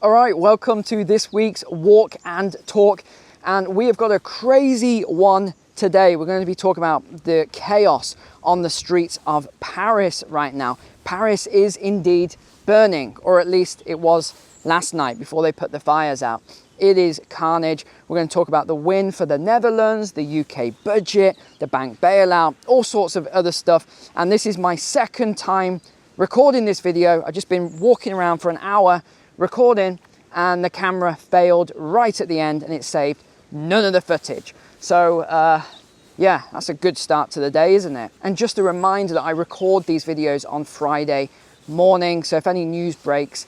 All right, welcome to this week's Walk and Talk. And we have got a crazy one today. We're going to be talking about the chaos on the streets of Paris right now. Paris is indeed burning, or at least it was last night before they put the fires out. It is carnage. We're going to talk about the win for the Netherlands, the UK budget, the bank bailout, all sorts of other stuff. And this is my second time recording this video. I've just been walking around for an hour recording, and the camera failed right at the end and it saved none of the footage. So yeah, that's a good start to the day, isn't it? And just a reminder that I record these videos on Friday morning, so if any news breaks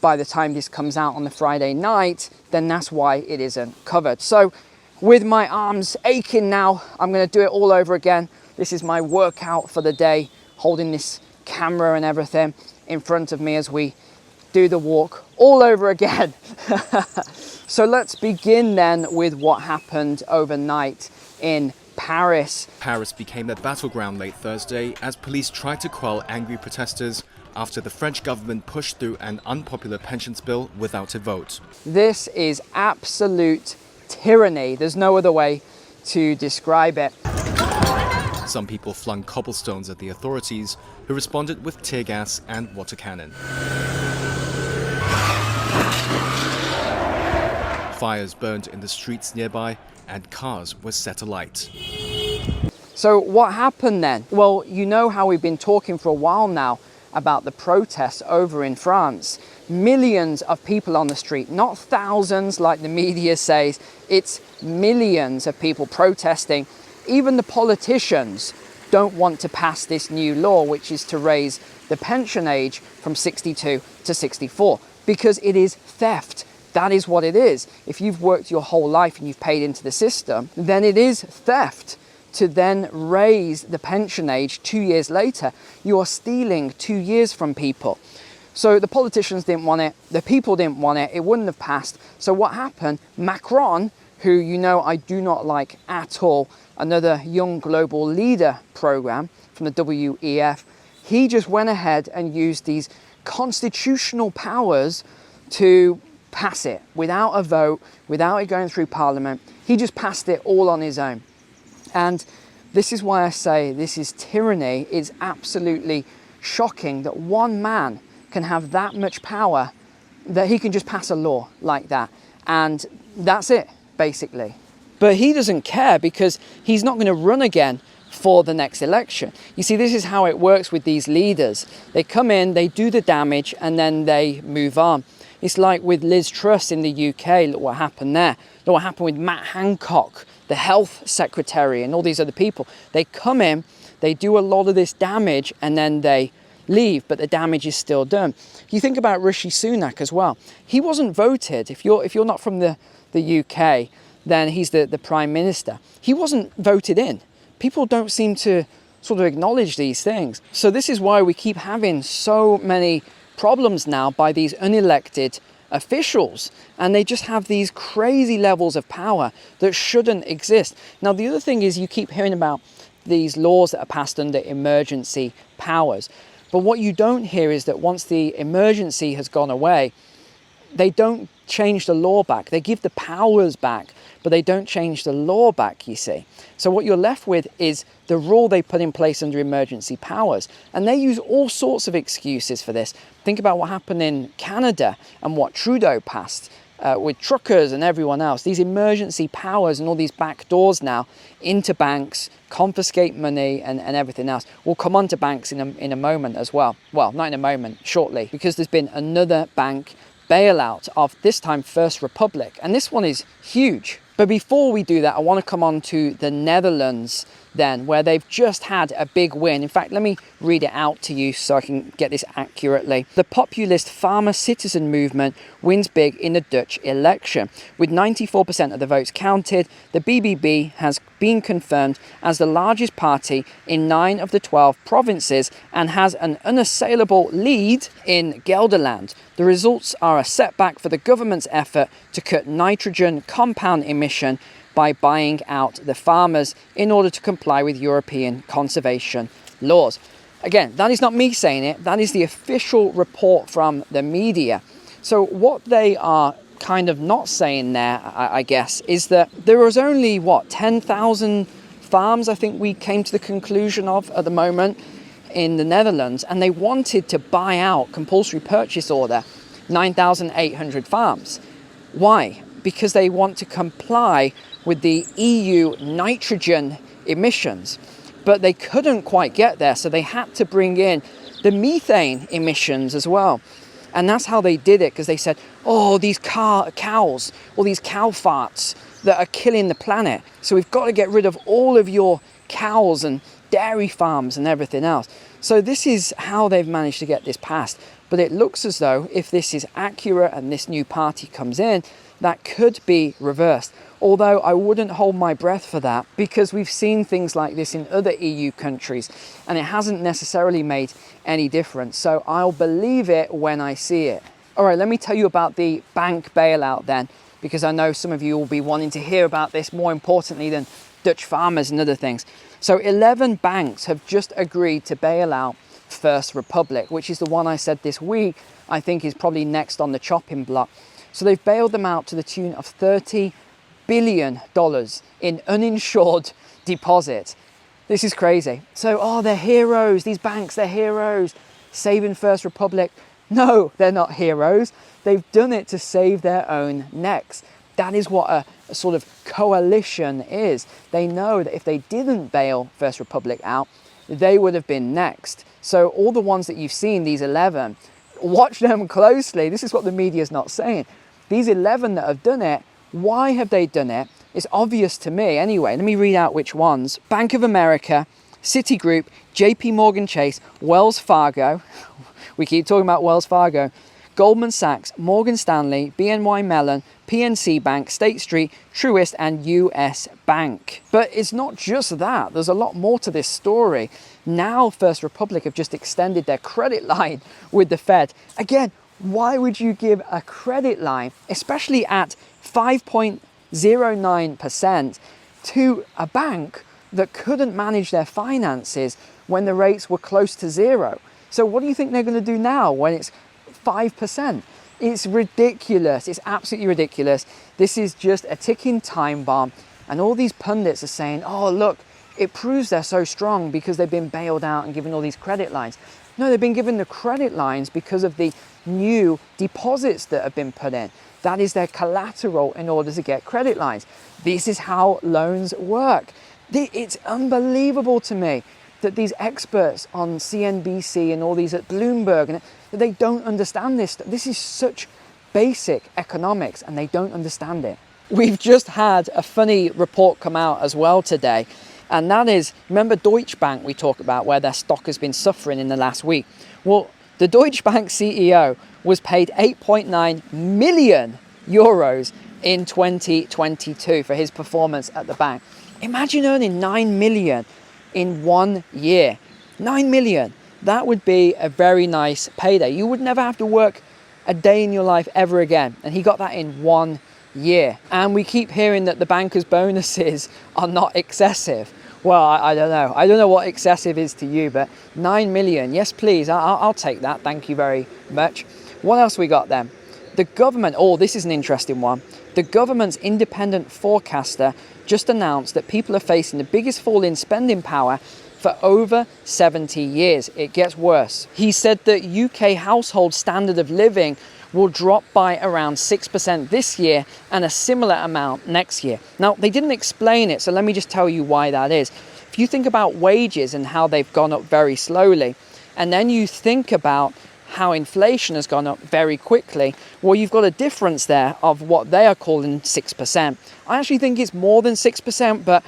by the time this comes out on the Friday night, then that's why it isn't covered. So with my arms aching now, I'm going to do it all over again. This is my workout for the day, holding this camera and everything in front of me as we do the walk all over again. So let's begin then with what happened overnight in Paris. Paris became a battleground late Thursday as police tried to quell angry protesters after the French government pushed through an unpopular pensions bill without a vote. This is absolute tyranny. There's no other way to describe it. Some people flung cobblestones at the authorities, who responded with tear gas and water cannon. Fires burned in the streets nearby and cars were set alight. So what happened then? Well, you know how we've been talking for a while now about the protests over in France. Millions of people on the street, not thousands like the media says, it's millions of people protesting. Even the politicians don't want to pass this new law, which is to raise the pension age from 62 to 64, because it is theft. That is what it is. If you've worked your whole life and you've paid into the system, then it is theft to then raise the pension age 2 years later. You are stealing 2 years from people. So the politicians didn't want it, the people didn't want it, it wouldn't have passed. So what happened? Macron, who you know I do not like at all, another Young Global Leader program from the WEF, he just went ahead and used these constitutional powers to pass it without a vote, without it going through Parliament. He just passed it all on his own. And this is why I say this is tyranny. It's absolutely shocking that one man can have that much power, that he can just pass a law like that. And that's it, basically. But he doesn't care because he's not going to run again for the next election. You see, this is how it works with these leaders. They come in, they do the damage, and then they move on. It's like with Liz Truss in the UK. Look what happened there. Look what happened with Matt Hancock, the health secretary, and all these other people. They come in, they do a lot of this damage, and then they leave, but the damage is still done. You think about Rishi Sunak as well. He wasn't voted. If you're not from the UK, then he's the Prime Minister. He wasn't voted in. People don't seem to sort of acknowledge these things. So this is why we keep having so many problems now by these unelected officials, and they just have these crazy levels of power that shouldn't exist. Now the other thing is, you keep hearing about these laws that are passed under emergency powers, but what you don't hear is that once the emergency has gone away, they don't change the law back. They give the powers back, but they don't change the law back, you see. So what you're left with is the rule they put in place under emergency powers. And they use all sorts of excuses for this. Think about what happened in Canada and what Trudeau passed with truckers and everyone else. These emergency powers and all these back doors now into banks, confiscate money and everything else. We'll come on to banks in a moment as well. Well, not in a moment, shortly, because there's been another bank bailout of, this time, First Republic. And this one is huge. But before we do that, I want to come on to the Netherlands then, where they've just had a big win. In fact, let me read it out to you so I can get this accurately. The populist farmer citizen movement wins big in the Dutch election. With 94% of the votes counted, the BBB has been confirmed as the largest party in 9 of the 12 provinces and has an unassailable lead in Gelderland. The results are a setback for the government's effort to cut nitrogen compound emission by buying out the farmers in order to comply with European conservation laws. Again, that is not me saying it, that is the official report from the media. So what they are kind of not saying there, I guess, is that there was only, 10,000 farms, I think we came to the conclusion of at the moment in the Netherlands, and they wanted to buy out, compulsory purchase order, 9,800 farms. Why? Because they want to comply with the EU nitrogen emissions, but they couldn't quite get there, so they had to bring in the methane emissions as well. And that's how they did it, because they said, oh, these cows, all these cow farts that are killing the planet. So we've got to get rid of all of your cows and dairy farms and everything else. So this is how they've managed to get this passed. But it looks as though if this is accurate and this new party comes in, that could be reversed. Although I wouldn't hold my breath for that, because we've seen things like this in other EU countries and it hasn't necessarily made any difference. So I'll believe it when I see it. All right, let me tell you about the bank bailout then, because I know some of you will be wanting to hear about this more importantly than Dutch farmers and other things. So 11 banks have just agreed to bail out First Republic, which is the one I said this week I think is probably next on the chopping block. So they've bailed them out to the tune of $30 billion in uninsured deposits. This is crazy. So, they're heroes. These banks, they're heroes. Saving First Republic. No, they're not heroes. They've done it to save their own necks. That is what a sort of coalition is. They know that if they didn't bail First Republic out, they would have been next. So all the ones that you've seen, these 11, watch them closely. This is what the media is not saying. These 11 that have done it, why have they done it? It's obvious to me anyway. Let me read out which ones. Bank of America, Citigroup, JP Morgan Chase, Wells Fargo. We keep talking about Wells Fargo. Goldman Sachs, Morgan Stanley, BNY Mellon, PNC Bank, State Street, Truist, and US Bank. But it's not just that. There's a lot more to this story. Now First Republic have just extended their credit line with the Fed. Again, why would you give a credit line, especially at 5.09%, to a bank that couldn't manage their finances when the rates were close to zero? So what do you think they're going to do now when it's 5%? It's ridiculous. It's absolutely ridiculous. This is just a ticking time bomb. And all these pundits are saying, oh, look, it proves they're so strong because they've been bailed out and given all these credit lines. No, they've been given the credit lines because of the new deposits that have been put in. That is their collateral in order to get credit lines. This is how loans work. It's unbelievable to me that these experts on CNBC and all these at Bloomberg, and that they don't understand this. This is such basic economics and they don't understand it. We've just had a funny report come out as well today. And that is, remember Deutsche Bank we talked about, where their stock has been suffering in the last week? Well, the Deutsche Bank CEO was paid 8.9 million euros in 2022 for his performance at the bank. Imagine earning 9 million in 1 year. 9 million. That would be a very nice payday. You would never have to work a day in your life ever again. And he got that in 1 year. And we keep hearing that the bankers' bonuses are not excessive. Well, I don't know. I don't know what excessive is to you, but 9 million, yes, please. I'll take that. Thank you very much. What else we got then? The government, this is an interesting one. The government's independent forecaster just announced that people are facing the biggest fall in spending power for over 70 years. It gets worse. He said that UK household standard of living will drop by around 6% this year and a similar amount next year. Now, they didn't explain it, so let me just tell you why that is. If you think about wages and how they've gone up very slowly, and then you think about how inflation has gone up very quickly, well, you've got a difference there of what they are calling 6%. I actually think it's more than 6%, but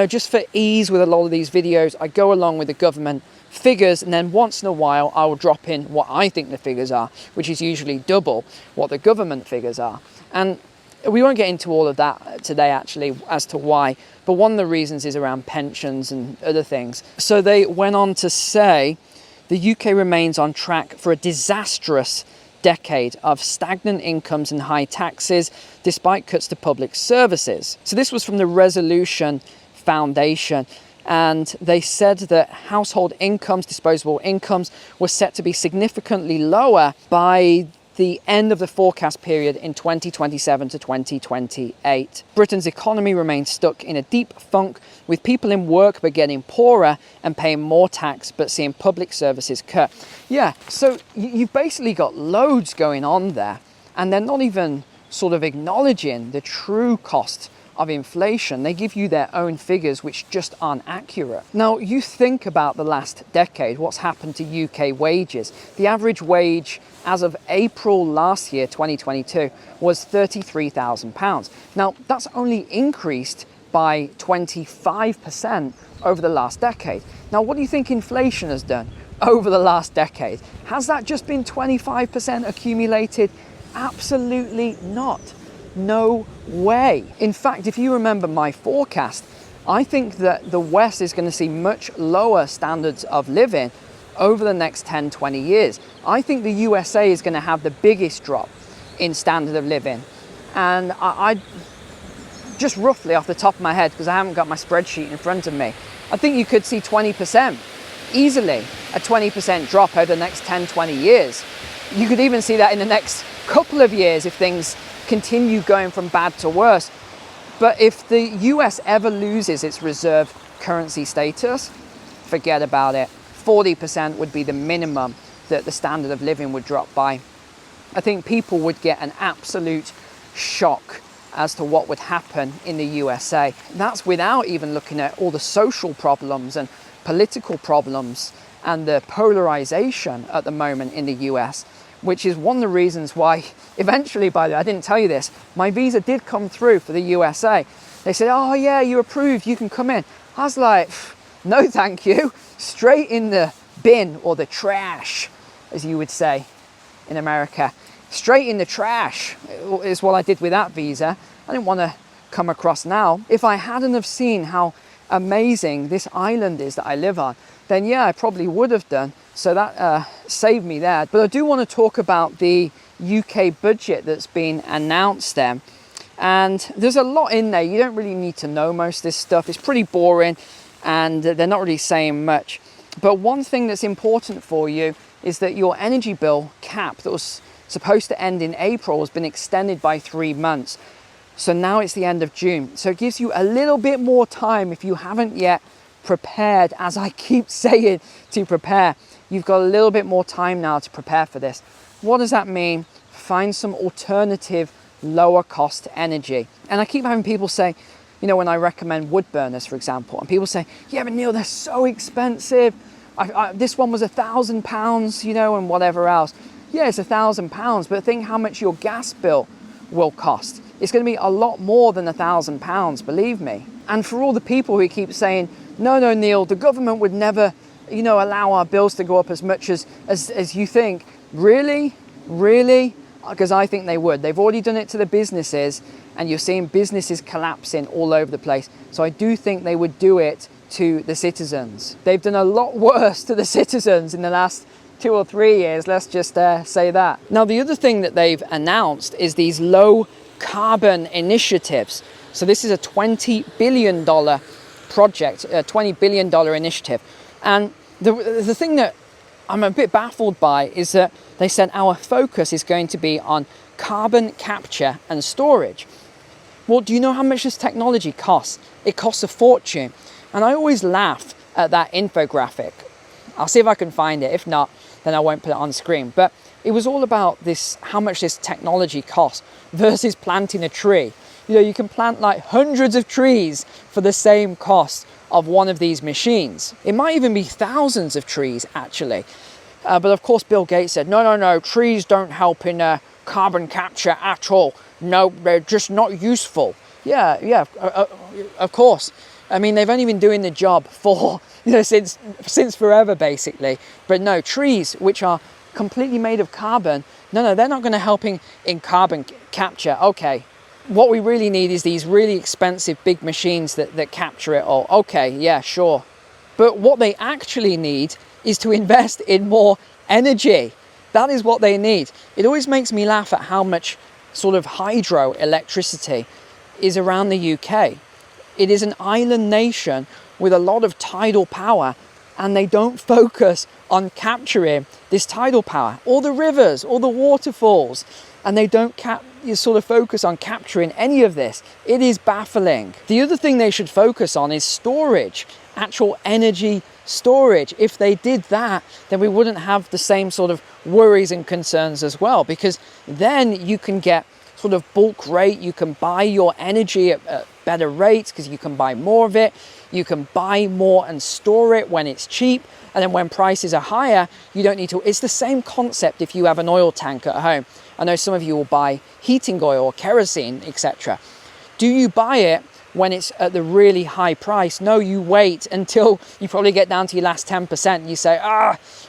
just for ease with a lot of these videos, I go along with the government figures, and then once in a while I will drop in what I think the figures are, which is usually double what the government figures are. And we won't get into all of that today actually as to why, but one of the reasons is around pensions and other things. So they went on to say the UK remains on track for a disastrous decade of stagnant incomes and high taxes despite cuts to public services. So this was from the Resolution Foundation. And they said that household incomes, disposable incomes, were set to be significantly lower by the end of the forecast period in 2027 to 2028. Britain's economy remains stuck in a deep funk, with people in work but getting poorer and paying more tax but seeing public services cut. Yeah, so you've basically got loads going on there, and they're not even sort of acknowledging the true cost of inflation. They give you their own figures which just aren't accurate. Now, you think about the last decade, what's happened to UK wages. The average wage as of April last year, 2022, was £33,000. Now, that's only increased by 25% over the last decade. Now, what do you think inflation has done over the last decade? Has that just been 25% accumulated? Absolutely not. No way. In fact, if you remember my forecast, I think that the West is going to see much lower standards of living over the next 10, 20 years. I think the USA is going to have the biggest drop in standard of living. And I just roughly off the top of my head, because I haven't got my spreadsheet in front of me, I think you could see 20%, easily a 20% drop over the next 10, 20 years. You could even see that in the next couple of years if things continue going from bad to worse. But if the US ever loses its reserve currency status, forget about it. 40% would be the minimum that the standard of living would drop by. I think people would get an absolute shock as to what would happen in the USA. That's without even looking at all the social problems and political problems and the polarization at the moment in the US, which is one of the reasons why eventually, by the way, I didn't tell you this, my visa did come through for the USA. They said, oh yeah, you're approved, you can come in. I was like, no thank you, straight in the bin, or the trash, as you would say in America. Straight in the trash is what I did with that visa. I didn't want to come across now. If I hadn't have seen how amazing this island is that I live on, then yeah, I probably would have done. So that saved me there. But I do want to talk about the UK budget that's been announced there. And there's a lot in there. You don't really need to know most of this stuff. It's pretty boring and they're not really saying much. But one thing that's important for you is that your energy bill cap that was supposed to end in April has been extended by 3 months. So now it's the end of June. So it gives you a little bit more time if you haven't yet prepared, as I keep saying, to prepare. You've got a little bit more time now to prepare for this. What does that mean? Find some alternative, lower cost energy. And I keep having people say, you know, when I recommend wood burners, for example, and people say, yeah, but Neil, they're so expensive. This one was £1,000, you know, and whatever else. Yeah, it's £1,000, but think how much your gas bill will cost. It's going to be a lot more than £1,000, believe me. And for all the people who keep saying, no, Neil, the government would never, you know, allow our bills to go up as much as you think. Really? Really? Because I think they would. They've already done it to the businesses, and you're seeing businesses collapsing all over the place. So I do think they would do it to the citizens. They've done a lot worse to the citizens in the last 2 or 3 years, let's just say that. Now, the other thing that they've announced is these low carbon initiatives. So this is a $20 billion project, a $20 billion initiative. And the thing that I'm a bit baffled by is that they said our focus is going to be on carbon capture and storage. Well, do you know how much this technology costs? It costs a fortune. And I always laugh at that infographic. I'll see if I can find it. If not, then I won't put it on screen. But it was all about this, how much this technology costs versus planting a tree. You know, you can plant like hundreds of trees for the same cost of one of these machines. It might even be thousands of trees, actually. But of course, Bill Gates said, no, trees don't help in carbon capture at all. No, they're just not useful. Yeah, of course. I mean, they've only been doing the job for, you know, since forever, basically. But no, trees, which are completely made of carbon, no, they're not going to help in carbon capture. Okay, what we really need is these really expensive big machines that capture it all. Okay, yeah, sure. But what they actually need is to invest in more energy. That is what they need. It always makes me laugh at how much sort of hydroelectricity is around the UK. It is an island nation with a lot of tidal power, and they don't focus on capturing this tidal power, or the rivers, or the waterfalls, and they don't sort of focus on capturing any of this. It is baffling. The other thing they should focus on is storage, actual energy storage. If they did that, then we wouldn't have the same sort of worries and concerns as well, because then you can get sort of bulk rate, you can buy your energy at better rates because you can buy more of it, you can buy more and store it when it's cheap, and then when prices are higher, you don't need to. It's the same concept if you have an oil tank at home. I know some of you will buy heating oil or kerosene, etc. Do you buy it when it's at the really high price? No, you wait until you probably get down to your last 10%. You say,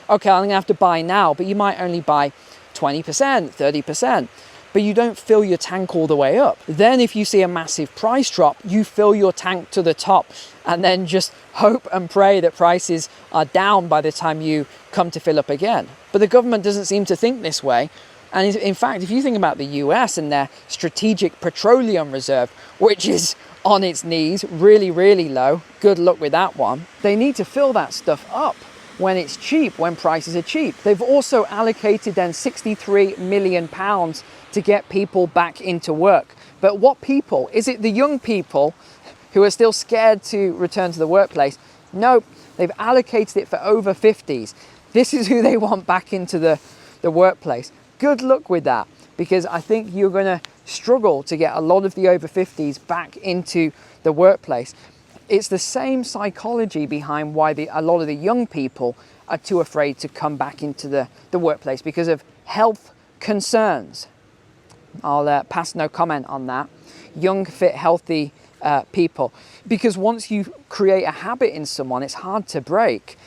okay, I'm gonna have to buy now, but you might only buy 20%, 30%. But you don't fill your tank all the way up. Then if you see a massive price drop, you fill your tank to the top and then just hope and pray that prices are down by the time you come to fill up again. But the government doesn't seem to think this way. And in fact, if you think about the US and their strategic petroleum reserve, which is on its knees, really, really low, good luck with that one. They need to fill that stuff up when it's cheap, when prices are cheap. They've also allocated then £63 million to get people back into work. But what people? Is it the young people who are still scared to return to the workplace? No, they've allocated it for over 50s. This is who they want back into the workplace. Good luck with that, because I think you're going to struggle to get a lot of the over 50s back into the workplace. It's the same psychology behind why a lot of the young people are too afraid to come back into the workplace, because of health concerns. I'll pass no comment on that. Young, fit, healthy people. Because once you create a habit in someone, it's hard to break.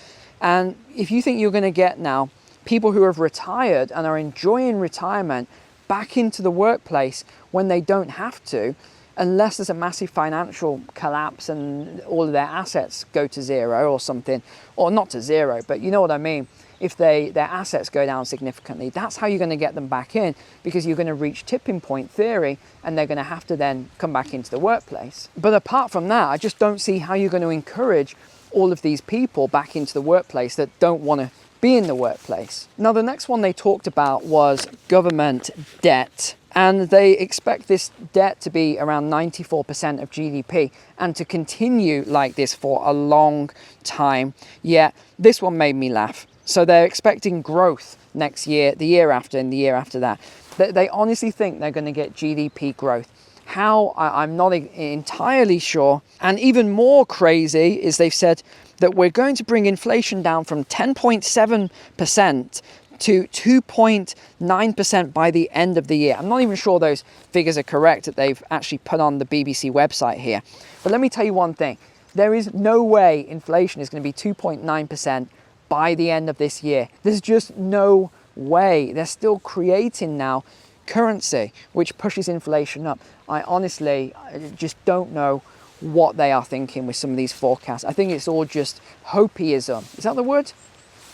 And if you think you're going to get now people who have retired and are enjoying retirement back into the workplace when they don't have to, unless there's a massive financial collapse and all of their assets go to zero or something, or not to zero, but you know what I mean. If their assets go down significantly, that's how you're going to get them back in, because you're going to reach tipping point theory and they're going to have to then come back into the workplace. But apart from that, I just don't see how you're going to encourage all of these people back into the workplace that don't want to be in the workplace. Now, the next one they talked about was government debt. And they expect this debt to be around 94% of GDP and to continue like this for a long time. Yeah, this one made me laugh. So they're expecting growth next year, the year after, and the year after that. They honestly think they're going to get GDP growth. How? I'm not entirely sure. And even more crazy is they've said that we're going to bring inflation down from 10.7% to 2.9% by the end of the year. I'm not even sure those figures are correct that they've actually put on the BBC website here. But let me tell you one thing. There is no way inflation is going to be 2.9% by the end of this year. There's just no way. They're still creating now currency which pushes inflation up. I honestly just don't know what they are thinking with some of these forecasts. I think it's all just hopeism. Is that the word?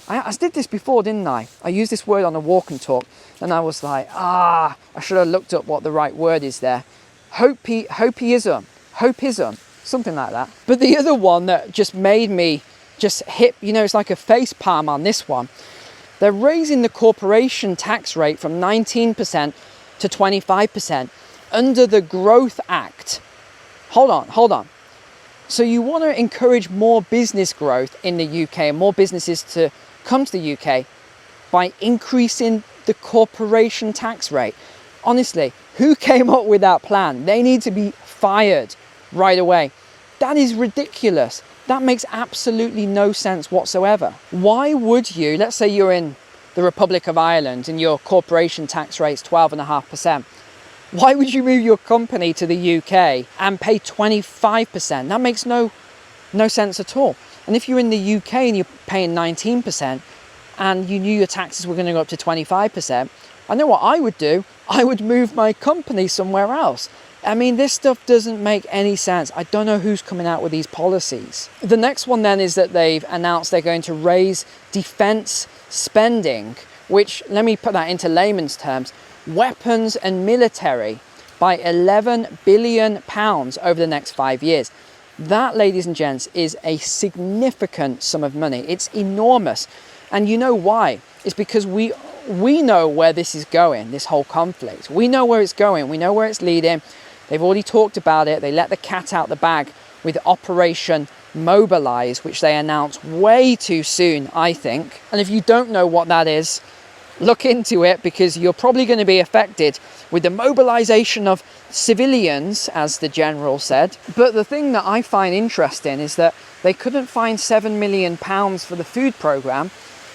I did this before, didn't I? I used this word on a walk and talk, and I was like, I should have looked up what the right word is there. Hopeism, something like that. But the other one that just made me just hit, it's like a face palm on this one. They're raising the corporation tax rate from 19% to 25% under the Growth Act. Hold on. So you want to encourage more business growth in the UK and more businesses to come to the UK by increasing the corporation tax rate. Honestly, who came up with that plan? They need to be fired right away. That is ridiculous. That makes absolutely no sense whatsoever. Why would you, let's say you're in the Republic of Ireland and your corporation tax rate is 12.5%. Why would you move your company to the UK and pay 25%? That makes no sense at all. And if you're in the UK and you're paying 19% and you knew your taxes were going to go up to 25%, I know what I would do. I would move my company somewhere else. I mean, this stuff doesn't make any sense. I don't know who's coming out with these policies. The next one then is that they've announced they're going to raise defense spending, which, let me put that into layman's terms, weapons and military by £11 billion over the next 5 years. That, ladies and gents, is a significant sum of money. It's enormous. And you know why? It's because we know where this is going, this whole conflict. We know where it's going. We know where it's leading. They've already talked about it. They let the cat out the bag with Operation Mobilize, which they announced way too soon, I think. And if you don't know what that is, look into it, because you're probably going to be affected with the mobilization of civilians, as the general said. But the thing that I find interesting is that they couldn't find £7 million for the food programme.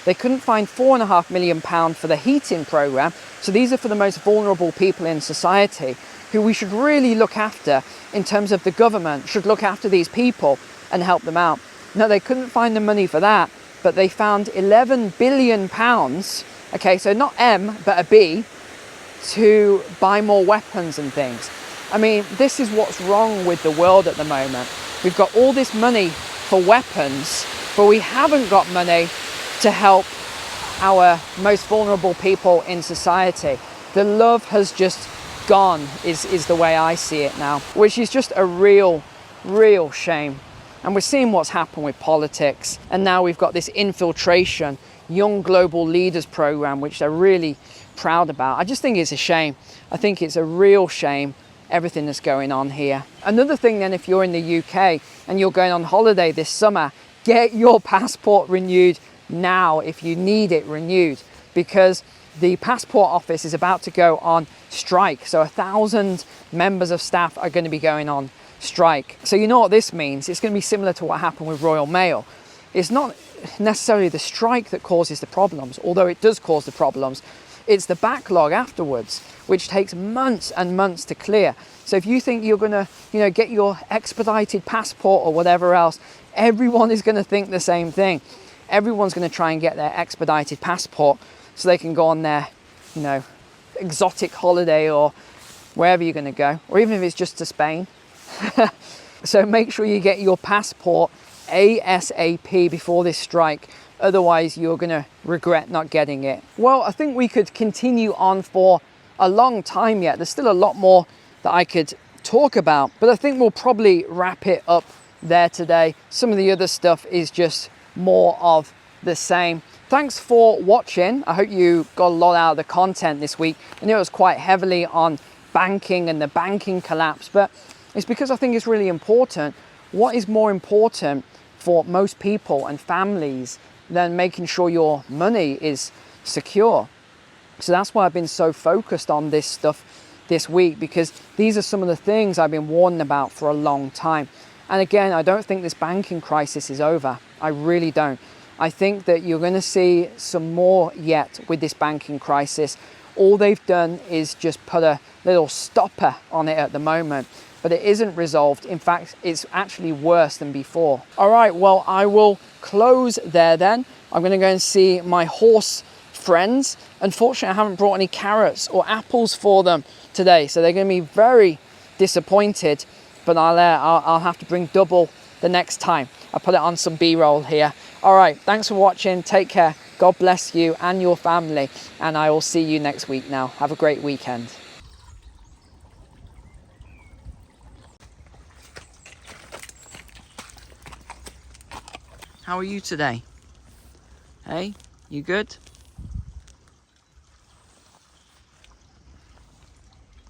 They couldn't find £4.5 million for the heating programme. So these are for the most vulnerable people in society, who we should really look after in terms of the government should look after these people and help them out. No, they couldn't find the money for that, but they found £11 billion, okay, so not M, but a B, to buy more weapons and things. I mean, this is what's wrong with the world at the moment. We've got all this money for weapons, but we haven't got money to help our most vulnerable people in society. The love has just gone, is the way I see it now, which is just a real shame. And we're seeing what's happened with politics, and now we've got this infiltration Young Global Leaders program, which they're really proud about. I just think it's a shame. I think it's a real shame, everything that's going on here. Another thing then, if you're in the UK and you're going on holiday this summer, get your passport renewed now if you need it renewed, because the passport office is about to go on strike. So 1,000 members of staff are going to be going on strike. So you know what this means? It's going to be similar to what happened with Royal Mail. It's not necessarily the strike that causes the problems, although it does cause the problems. It's the backlog afterwards, which takes months and months to clear. So if you think you're going to, get your expedited passport or whatever else, everyone is going to think the same thing. Everyone's going to try and get their expedited passport so they can go on their, exotic holiday or wherever you're going to go, or even if it's just to Spain. So make sure you get your passport ASAP before this strike. Otherwise, you're going to regret not getting it. Well, I think we could continue on for a long time yet. There's still a lot more that I could talk about, but I think we'll probably wrap it up there today. Some of the other stuff is just more of the same. Thanks for watching. I hope you got a lot out of the content this week. I know it was quite heavily on banking and the banking collapse, but it's because I think it's really important. What is more important for most people and families than making sure your money is secure? So that's why I've been so focused on this stuff this week, because these are some of the things I've been warning about for a long time. And again, I don't think this banking crisis is over. I really don't. I think that you're going to see some more yet with this banking crisis. All they've done is just put a little stopper on it at the moment, but it isn't resolved. In fact, it's actually worse than before. All right, well, I will close there then. I'm going to go and see my horse friends. Unfortunately, I haven't brought any carrots or apples for them today, so they're going to be very disappointed, but I'll have to bring double the next time. I'll put it on some B-roll here. All right, thanks for watching. Take care. God bless you and your family, and I will see you next week now. Have a great weekend. How are you today? Hey, you good?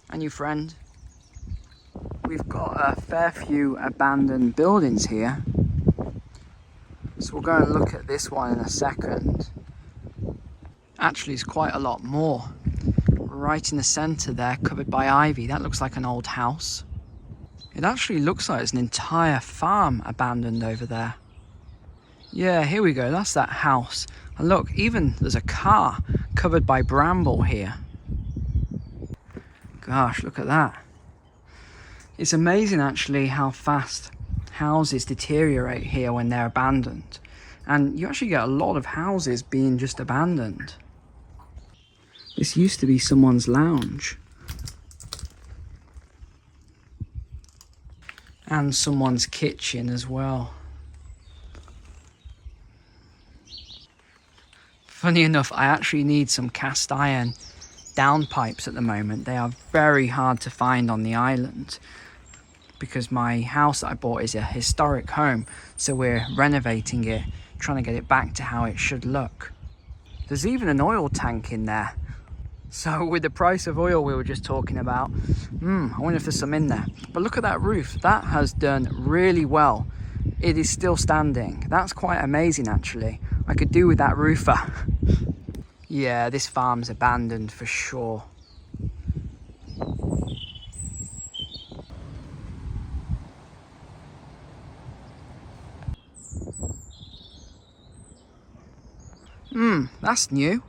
And your friend? We've got a fair few abandoned buildings here. So we'll go and look at this one in a second. Actually, it's quite a lot more. Right in the centre there, covered by ivy. That looks like an old house. It actually looks like there's an entire farm abandoned over there. Yeah, here we go. That's that house. And look, even there's a car covered by bramble here. Gosh, look at that. It's amazing actually how fast houses deteriorate here when they're abandoned. And you actually get a lot of houses being just abandoned. This used to be someone's lounge. And someone's kitchen as well. Funny enough, I actually need some cast iron downpipes at the moment. They are very hard to find on the island. because my house that I bought is a historic home, so we're renovating it, trying to get it back to how it should look. There's even an oil tank in there. So with the price of oil we were just talking about, I wonder if there's some in there. But look at that roof. That has done really well. It is still standing. That's quite amazing, actually. I could do with that roofer. Yeah, this farm's abandoned for sure. That's new.